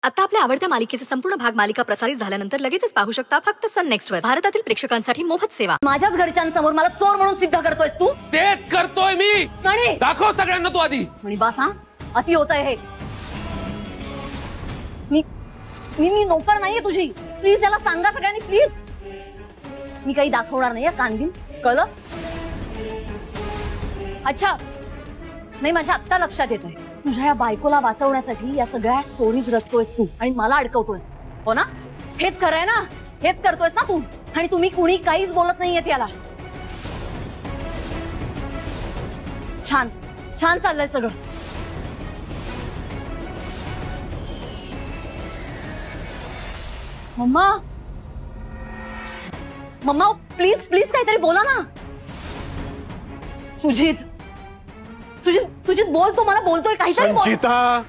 आता आपल्या आवडत्या मालिकेचे संपूर्ण भाग मालिका प्रसारित झाल्यानंतर लगेचच पाहू शकता फक्त सन नेक्स्ट वर. भारतातील प्रेक्षकांसाठी मोफत सेवा. माझ्याच घरच्यांसमोर मला चोर म्हणून सिद्ध करतोयस तू? तेच करतोय मी. मणी दाखव सगळ्यांना तू आधी. मणी बास हा, अति होतंय हे. मी नोकर नाहीये तुझी. प्लीज याला सांगा सगळ्यांनी प्लीज. मी काही दाखवणार नाहीये कांदील, कळलं? अच्छा नाही, माझ्या आत्ता लक्षात येतंय तुझ्या या बायकोला वाचवण्यासाठी या सगळ्या स्टोरीज रचतोयस तू आणि मला अडकवतोयस, हो ना? हेच खरंय ना? हेच करतोयस ना तू? आणि तुम्ही कुणी काहीच बोलत नाहीयेत याला. छान छान चाललंय सगळं. मम्मा मम्मा प्लीज प्लीज काहीतरी बोला ना. सुजित सुजित सुजित बोल, तो मला बोलतोय काहीतरी बोल. संचिता,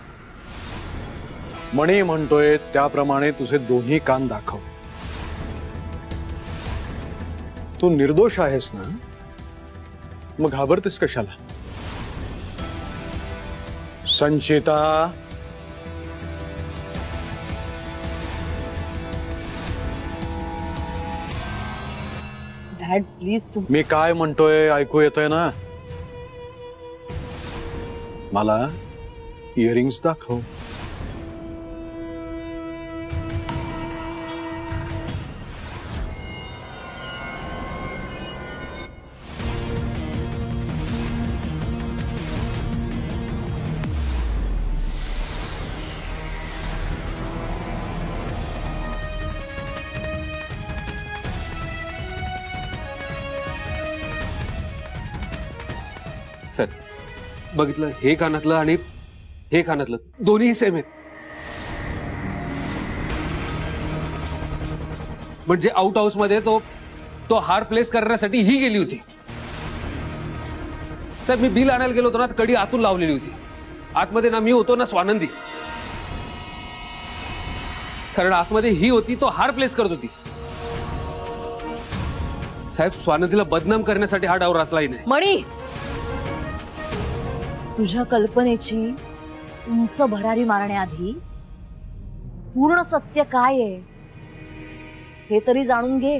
मणी म्हणतोय त्याप्रमाणे तुझे दोन्ही कान दाखव. तू निर्दोष आहेस ना, मग घाबरतेस कशाला? संचिता, डॅड प्लीज तू. मी काय म्हणतोय ऐकू येतंय ना? मला इयरिंग्स दाखव. सर बघितलं, हे कानातलं आणि हे कानातलं दोन्ही सेम आहेत. म्हणजे आउट हाऊस मध्ये तो हार प्लेस करण्यासाठी ही गेली होती. सर मी बिल आणायला गेलो होतो ना, कडी आतून लावलेली होती. आतमध्ये ना मी होतो ना स्वानंदी, कारण आतमध्ये ही होती, तो हार प्लेस करत होती. साहेब स्वानंदीला बदनाम करण्यासाठी हा डाव रचलाही नाही. मणी, तुझ्या कल्पनेची उंच भरारी मारण्याआधी पूर्ण सत्य काय आहे हे तरी जाणून घे.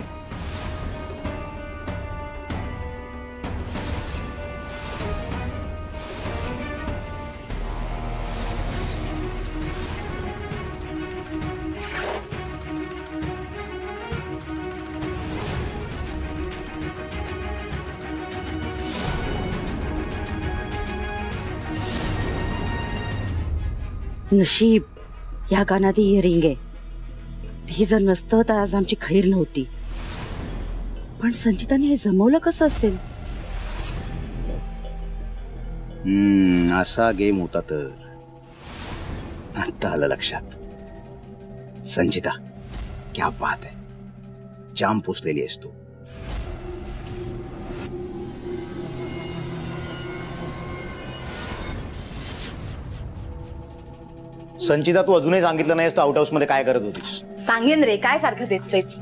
नशीब या कानात इयरिंग आहे. ती जर नसतं तर आज आमची खैर नव्हती. पण संचिताने हे जमवलं कसं असेल? असा गेम होता तर. आता आलं लक्षात. संचिता, क्या बात है, जाम पोचलेली आहेस तू. संचिता, तू अजूनही सांगितलं नाहीस तू आउट हाऊस मध्ये काय करत होतीस? सांगेन रे, काय सारखं तेच तेच.